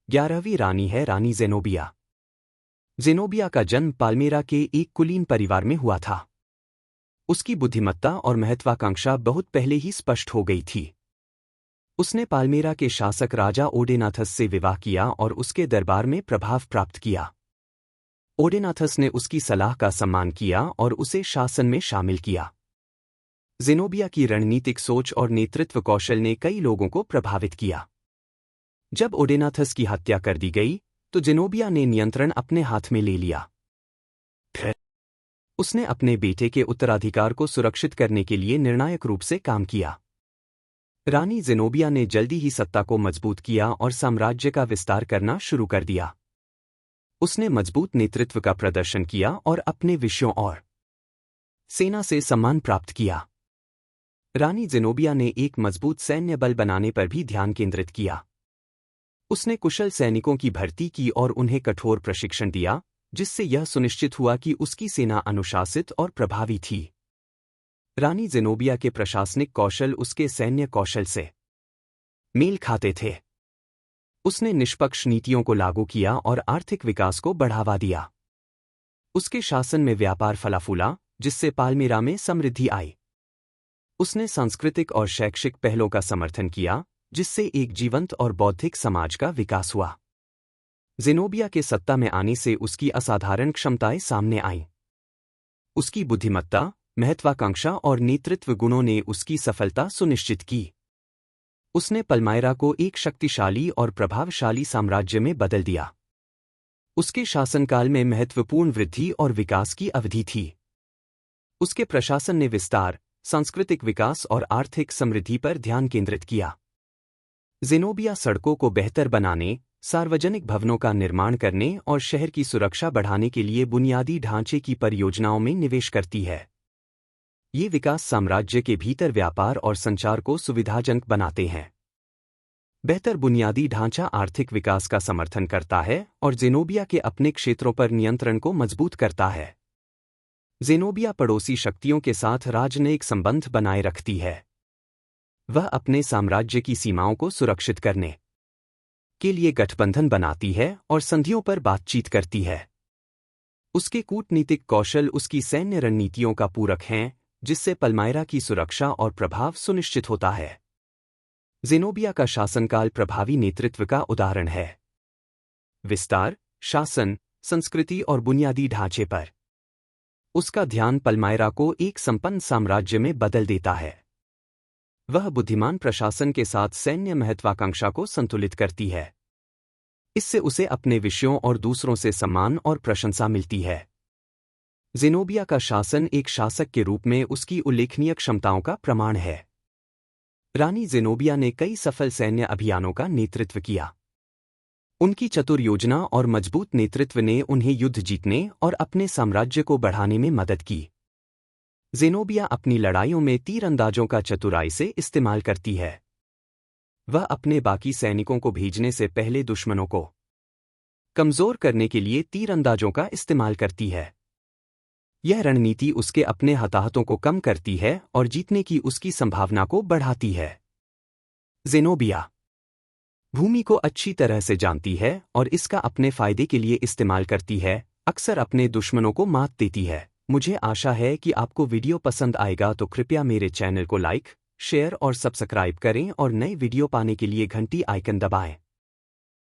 11वीं रानी है रानी Zenobia. Zenobia का जन्म पाल्मेरा के एक कुलीन परिवार में हुआ था। उसकी बुद्धिमत्ता और महत्वाकांक्षा बहुत पहले ही स्पष्ट हो गई थी। उसने पाल्मेरा के शासक राजा ओडेनाथस से विवाह किया और उसके दरबार में प्रभाव प्राप्त किया। ओडेनाथस ने उसकी सलाह का सम्मान किया और उसे शासन में शामिल किया। ज़ेनोबिया की रणनीतिक सोच और नेतृत्व कौशल ने कई लोगों को प्रभावित किया। जब ओडेनाथस की हत्या कर दी गई तो ज़ेनोबिया ने नियंत्रण अपने हाथ में ले लिया। फिर उसने अपने बेटे के उत्तराधिकार को सुरक्षित करने के लिए निर्णायक रूप से काम किया। रानी ज़ेनोबिया ने जल्दी ही सत्ता को मजबूत किया और साम्राज्य का विस्तार करना शुरू कर दिया। उसने मजबूत नेतृत्व का प्रदर्शन किया और अपने विषयों और सेना से सम्मान प्राप्त किया। रानी ज़ेनोबिया ने एक मजबूत सैन्य बल बनाने पर भी ध्यान केंद्रित किया। उसने कुशल सैनिकों की भर्ती की और उन्हें कठोर प्रशिक्षण दिया, जिससे यह सुनिश्चित हुआ कि उसकी सेना अनुशासित और प्रभावी थी। रानी ज़ेनोबिया के प्रशासनिक कौशल उसके सैन्य कौशल से मेल खाते थे। उसने निष्पक्ष नीतियों को लागू किया और आर्थिक विकास को बढ़ावा दिया। उसके शासन में व्यापार फला फूला, जिससे पाल्मेरा में समृद्धि आई। उसने सांस्कृतिक और शैक्षिक पहलों का समर्थन किया, जिससे एक जीवंत और बौद्धिक समाज का विकास हुआ। ज़ेनोबिया के सत्ता में आने से उसकी असाधारण क्षमताएं सामने आईं। उसकी बुद्धिमत्ता, महत्वाकांक्षा और नेतृत्व गुणों ने उसकी सफलता सुनिश्चित की। उसने पल्मायरा को एक शक्तिशाली और प्रभावशाली साम्राज्य में बदल दिया। उसके शासनकाल में महत्वपूर्ण वृद्धि और विकास की अवधि थी। उसके प्रशासन ने विस्तार, सांस्कृतिक विकास और आर्थिक समृद्धि पर ध्यान केंद्रित किया। ज़ेनोबिया सड़कों को बेहतर बनाने, सार्वजनिक भवनों का निर्माण करने और शहर की सुरक्षा बढ़ाने के लिए बुनियादी ढांचे की परियोजनाओं में निवेश करती है। ये विकास साम्राज्य के भीतर व्यापार और संचार को सुविधाजनक बनाते हैं। बेहतर बुनियादी ढांचा आर्थिक विकास का समर्थन करता है और ज़ेनोबिया के अपने क्षेत्रों पर नियंत्रण को मजबूत करता है। ज़ेनोबिया पड़ोसी शक्तियों के साथ राजनयिक संबंध बनाए रखती है। वह अपने साम्राज्य की सीमाओं को सुरक्षित करने के लिए गठबंधन बनाती है और संधियों पर बातचीत करती है। उसके कूटनीतिक कौशल उसकी सैन्य रणनीतियों का पूरक हैं, जिससे पल्मायरा की सुरक्षा और प्रभाव सुनिश्चित होता है। ज़ेनोबिया का शासनकाल प्रभावी नेतृत्व का उदाहरण है। विस्तार, शासन, संस्कृति और बुनियादी ढांचे पर उसका ध्यान पल्मायरा को एक संपन्न साम्राज्य में बदल देता है। वह बुद्धिमान प्रशासन के साथ सैन्य महत्वाकांक्षा को संतुलित करती है। इससे उसे अपने विषयों और दूसरों से सम्मान और प्रशंसा मिलती है। ज़ेनोबिया का शासन एक शासक के रूप में उसकी उल्लेखनीय क्षमताओं का प्रमाण है। रानी ज़ेनोबिया ने कई सफल सैन्य अभियानों का नेतृत्व किया। उनकी चतुर योजना और मजबूत नेतृत्व ने उन्हें युद्ध जीतने और अपने साम्राज्य को बढ़ाने में मदद की। ज़ेनोबिया अपनी लड़ाइयों में तीरंदाजों का चतुराई से इस्तेमाल करती है। वह अपने बाकी सैनिकों को भेजने से पहले दुश्मनों को कमज़ोर करने के लिए तीरंदाजों का इस्तेमाल करती है। यह रणनीति उसके अपने हताहतों को कम करती है और जीतने की उसकी संभावना को बढ़ाती है। ज़ेनोबिया भूमि को अच्छी तरह से जानती है और इसका अपने फायदे के लिए इस्तेमाल करती है, अक्सर अपने दुश्मनों को मात देती है। मुझे आशा है कि आपको वीडियो पसंद आएगा, तो कृपया मेरे चैनल को लाइक, शेयर और सब्सक्राइब करें और नए वीडियो पाने के लिए घंटी आइकन दबाएं।